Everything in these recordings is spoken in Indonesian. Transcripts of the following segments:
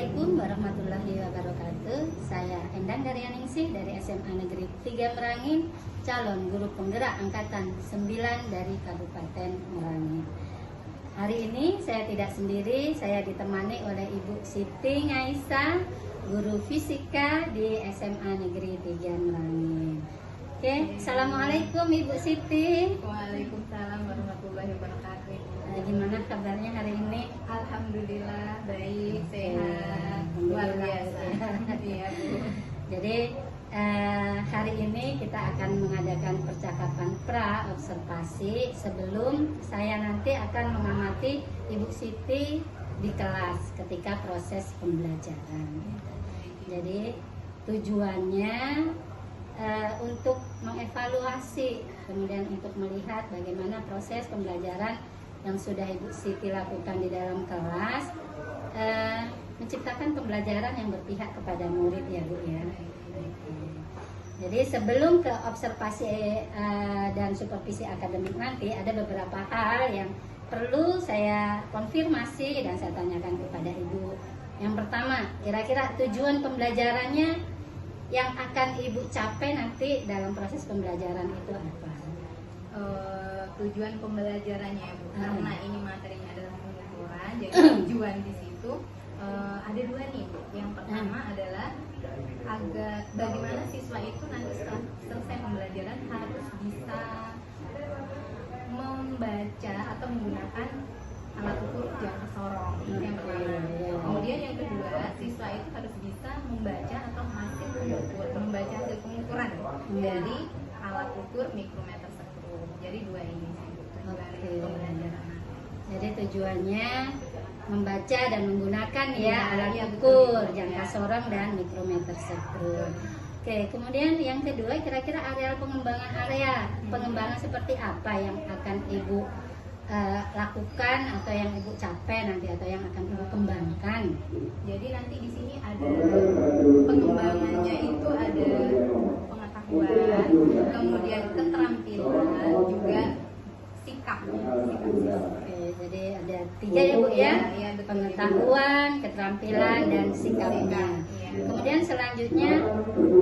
Assalamualaikum warahmatullahi wabarakatuh. Saya Endang Daryaningsih dari SMA Negeri 3 Merangin, calon guru penggerak angkatan 9 dari Kabupaten Merangin. Hari ini saya tidak sendiri, saya ditemani oleh Ibu Siti Ngaisa, guru fisika di SMA Negeri 3 Merangin. Oke, Assalamualaikum Ibu Siti. Waalaikumsalam warahmatullahi wabarakatuh. Gimana kabarnya hari ini? Alhamdulillah baik, sehat, luar biasa. Iya, Bu. Jadi hari ini kita akan mengadakan percakapan pra-observasi sebelum saya nanti akan mengamati Ibu Siti di kelas ketika proses pembelajaran. Jadi tujuannya untuk mengevaluasi, kemudian untuk melihat bagaimana proses pembelajaran yang sudah Ibu Siti lakukan di dalam kelas, menciptakan pembelajaran yang berpihak kepada murid ya Bu ya. Jadi sebelum ke observasi dan supervisi akademik nanti, ada beberapa hal yang perlu saya konfirmasi dan saya tanyakan kepada Ibu. Yang pertama, kira-kira tujuan pembelajarannya yang akan Ibu capai nanti dalam proses pembelajaran itu apa? Tujuan pembelajarannya ya Bu, karena ini materinya adalah pengukuran, jadi tujuan di situ ada dua nih Bu. Yang pertama adalah agar bagaimana siswa itu nanti setelah selesai pembelajaran harus bisa membaca atau menggunakan alat ukur jangka sorong. Yang pertama. Kemudian yang kedua, siswa itu harus bisa membaca atau membaca hasil pengukuran dari alat ukur mikrometer sekrum. Jadi dua ini tujuan pembelajaran. Jadi tujuannya membaca dan menggunakan alat ukur jangka sorong dan mikrometer sekrum. Oke, kemudian yang kedua, kira-kira areal pengembangan pengembangan seperti apa yang akan Ibu lakukan atau yang Ibu capai nanti atau yang akan Ibu kembangkan? Jadi nanti di sini ada pengembangannya itu ada pengetahuan, kemudian keterampilan, juga sikap. Oke, jadi ada 3 ya Bu ya, pengetahuan, keterampilan, dan sikapnya. Kemudian selanjutnya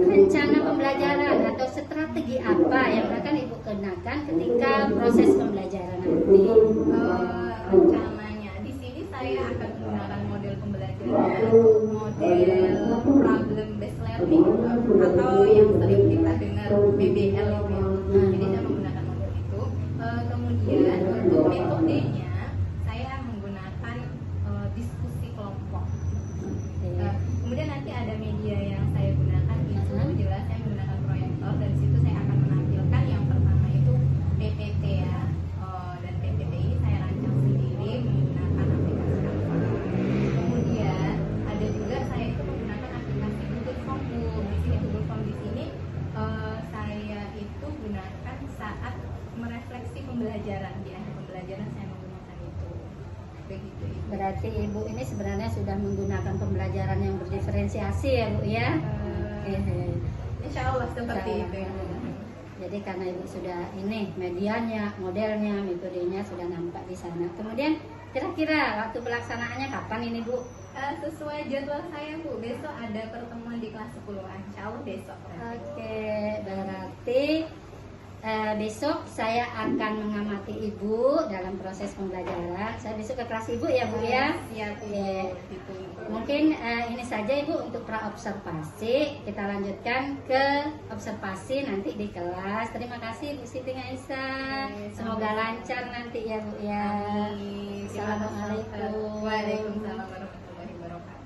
rencana pembelajaran atau strategi apa yang akan Ibu kenakan ketika proses pembelajaran nanti? Rencananya di sini saya akan menggunakan model pembelajaran, model problem based learning atau yang sering kita dengar PBL itu ya. Jadi saya menggunakan model itu. Kemudian untuk metodenya saya menggunakan diskusi kelompok. Kemudian nanti ada media yang saya gunakan itu jelas saya menggunakan proyektor, dan situ saya akan menampilkan yang pertama itu PPT ya. Dan PPT ini saya rancang sendiri menggunakan aplikasi Canva. Kemudian ada juga saya itu menggunakan aplikasi Google Form. Di sini Google Form di sini saya itu gunakan saat merefleksi pembelajaran, di akhir pembelajaran saya menggunakan itu. Begitu. Berarti Ibu ini sebenarnya sudah menggunakan pembelajaran yang berdiferensiasi ya Bu ya? Insya Allah seperti itu. Jadi karena Ibu sudah ini medianya, modelnya, metodenya sudah nampak di sana. Kemudian kira-kira waktu pelaksanaannya kapan ini Bu? Sesuai jadwal saya Bu, besok ada pertemuan di kelas 10. Insya Allah besok. Oke, berarti besok saya akan mengamati Ibu dalam proses pembelajaran. Saya besok ke kelas Ibu ya Bu ya. Siap Bu. Mungkin ini saja Ibu untuk pra-observasi. Kita lanjutkan ke observasi nanti di kelas. Terima kasih Bu Siti Ngaisa. Semoga lancar nanti ya Bu ya. Assalamualaikum. Waalaikumsalam warahmatullahi wabarakatuh.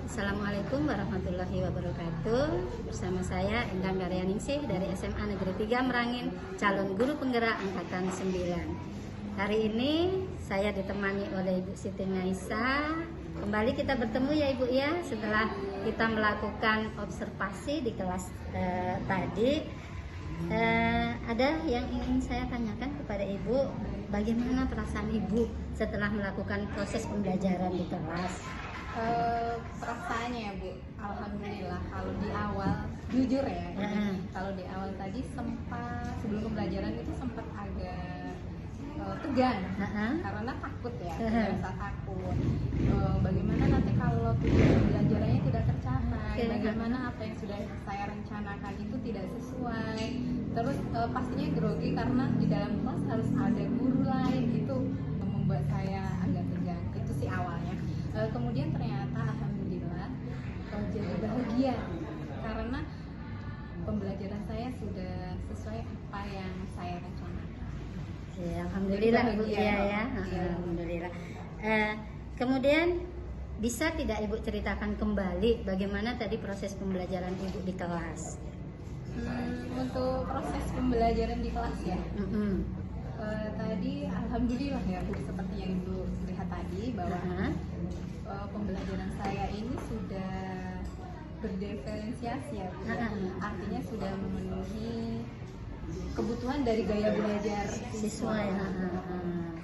Assalamualaikum warahmatullahi wabarakatuh. Bersama saya Endang Daryaningsih dari SMA Negeri 3 Merangin, calon guru penggerak angkatan 9. Hari ini saya ditemani oleh Ibu Siti Ngaisa. Kembali kita bertemu ya Ibu ya, setelah kita melakukan observasi di kelas tadi. Ada yang ingin saya tanyakan kepada Ibu, bagaimana perasaan Ibu setelah melakukan proses pembelajaran di kelas? Perasaannya ya Bu, alhamdulillah. Kalau di awal jujur ya, kalau di awal tadi sempat sebelum pembelajaran itu sempat agak tegang karena takut ya, rasa takut. Bagaimana nanti kalau Oke. bagaimana apa yang sudah saya rencanakan itu tidak sesuai. Terus pastinya grogi karena di dalam kelas harus ada guru lain, itu membuat saya agak tegang. Itu sih awalnya. Kemudian ternyata alhamdulillah jadi bahagia karena pembelajaran saya sudah sesuai apa yang saya rencanakan. Ya, alhamdulillah Jadi Bu bahagia, ya. Iya. Alhamdulillah. Kemudian bisa tidak Ibu ceritakan kembali bagaimana tadi proses pembelajaran Ibu di kelas? Untuk proses pembelajaran di kelas ya. Mm-mm. Tadi alhamdulillah ya Bu, seperti yang Ibu lihat tadi bahwa pembelajaran saya ini sudah berdiferensiasi ya Bu. Artinya sudah memenuhi kebutuhan dari gaya belajar Siswa ya.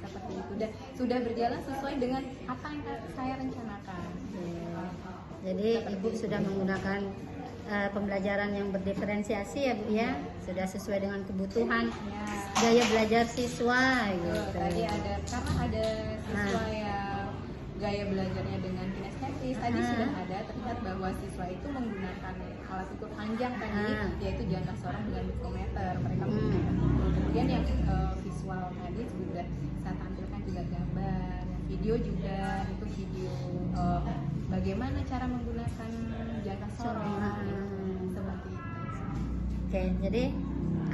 seperti itu, dan sudah berjalan sesuai dengan apa yang saya rencanakan. Jadi Ibu sudah menggunakan pembelajaran yang berdiferensiasi ya Bu ya, sudah sesuai dengan kebutuhan Ya. gaya belajar siswa gitu. Tadi ada karena ada siswa yang gaya belajarnya dengan kinestesis, tadi sudah ada terlihat bahwa siswa itu menggunakan alat ukur panjang tadi, yaitu jangka seorang dengan mikrometer. Mereka menggunakan itu. Kemudian yang visual tadi sudah saya tampilkan juga gambar, video juga itu video bagaimana cara menggunakan jangka sorong seperti itu. Oke, jadi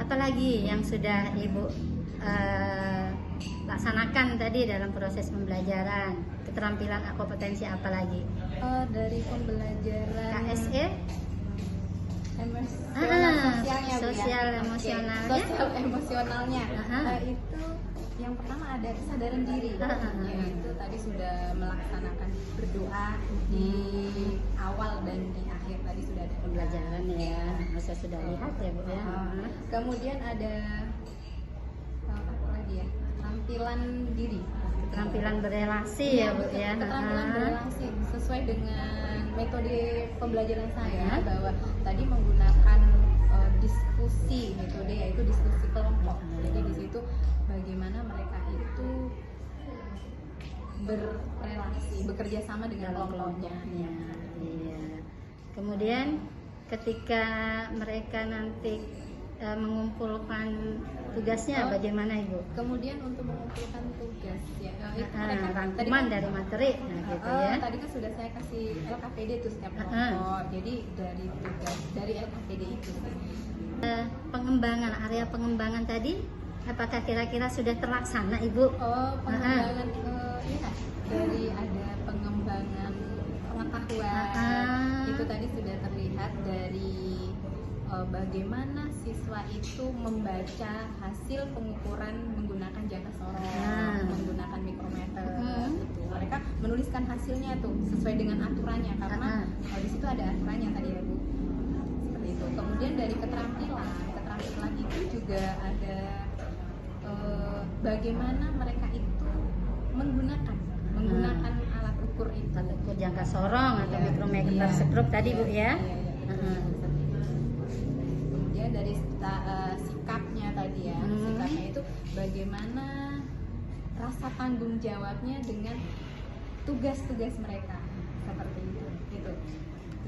apalagi yang sudah Ibu laksanakan tadi dalam proses pembelajaran? Keterampilan atau kompetensi apa lagi? Dari pembelajaran KSE? sosialnya, Bu, ya. Sosial Oke, emosionalnya? sosial emosionalnya. Aha. Itu yang pertama ada kesadaran diri, yaitu tadi sudah melaksanakan berdoa di awal dan di akhir, tadi sudah ada Pembelajaran ya, masa sudah lihat ya Bu ya. Kemudian ada apa lagi ya, keterampilan diri, Keterampilan berelasi ya Bu ya. keterampilan berelasi sesuai dengan metode pembelajaran saya, bahwa tadi menggunakan diskusi metode, yaitu diskusi kelompok. Jadi di situ bagaimana mereka itu berrelasi, bekerja sama dengan kelompoknya. Iya. Kemudian ketika mereka nanti mengumpulkan tugasnya bagaimana Ibu? Kemudian untuk mengumpulkan tugas ya, itu mereka Rangkuman dari materi, nah gitu ya. tadi kan sudah saya kasih LKPD itu setiap kelompok. Jadi dari tugas dari LKPD itu Pengembangan area pengembangan tadi, apakah kira-kira sudah terlaksana Ibu? pengembangan iya, dari ada pengembangan pengetahuan itu tadi sudah terlihat dari bagaimana siswa itu membaca hasil pengukuran menggunakan jangka sorong, menggunakan mikrometer. Gitu. Mereka menuliskan hasilnya tuh sesuai dengan aturannya, karena di situ ada aturannya tadi ya Bu. Seperti itu. Kemudian dari keterampilan itu juga ada bagaimana mereka itu menggunakan alat ukur itu. Alat ukur jangka sorong atau Iya, mikrometer iya. stroke tadi Bu ya. Kemudian dari sikapnya tadi ya, sikapnya itu bagaimana rasa tanggung jawabnya dengan tugas-tugas mereka, seperti itu.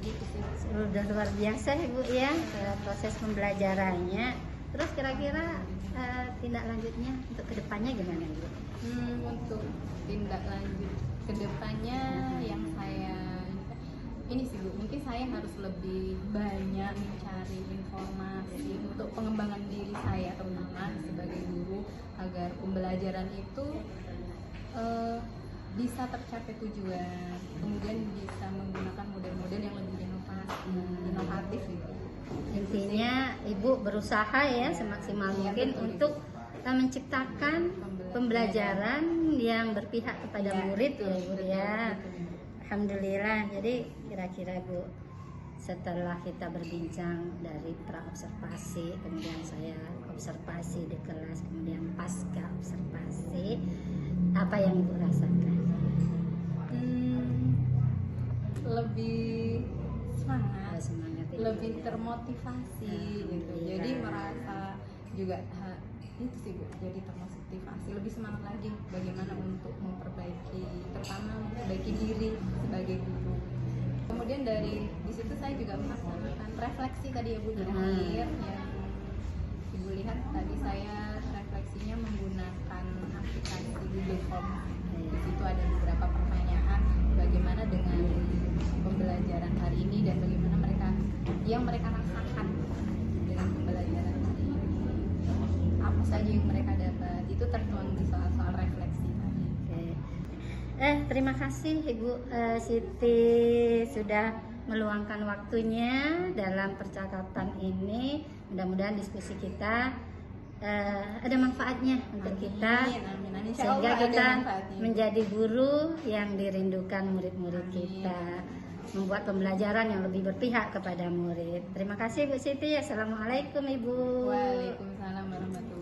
Gitu sih. Sudah luar biasa Ibu ya proses pembelajarannya. Terus kira-kira tindak lanjutnya untuk kedepannya gimana Ibu? Untuk tindak lanjut kedepannya yang saya ini sih Bu, mungkin saya harus lebih banyak mencari informasi untuk pengembangan diri saya, terutama sebagai guru, agar pembelajaran itu bisa tercapai tujuan, kemudian bisa menggunakan model-model yang lebih inovatif gitu. Intinya Ibu berusaha ya semaksimal mungkin untuk menciptakan pembelajaran yang berpihak kepada murid ya Ibu ya. Alhamdulillah. Jadi kira-kira Bu, setelah kita berbincang dari pra observasi, kemudian saya observasi di kelas, kemudian pasca observasi, apa yang Ibu rasakan? Lebih semangat, lebih ya. termotivasi gitu. Jadi merasa juga itu sih Bu, jadi termotivasi, lebih semangat lagi bagaimana untuk memperbaiki, terutama memperbaiki diri sebagai guru. Kemudian dari di situ saya juga melaksanakan refleksi tadi ya Bu terakhir yang Ibu lihat tadi saya refleksinya menggunakan aplikasi Google Form. Di situ ada beberapa pertanyaan bagaimana dengan pembelajaran hari ini dan bagaimana mereka rasakan dengan pembelajaran hari ini. Apa saja yang mereka dapat itu tertuang di soal-soal refleksi tadi. Oke. Terima kasih Ibu Siti sudah meluangkan waktunya dalam percakapan ini. Mudah-mudahan diskusi kita ada manfaatnya untuk kita, Amin. Insya sehingga Allah ada kita manfaatnya. menjadi guru yang dirindukan murid-murid kita, membuat pembelajaran yang lebih berpihak kepada murid. Terima kasih Bu Siti. Assalamualaikum Ibu. Waalaikumsalam warahmatullahi wabarakatuh.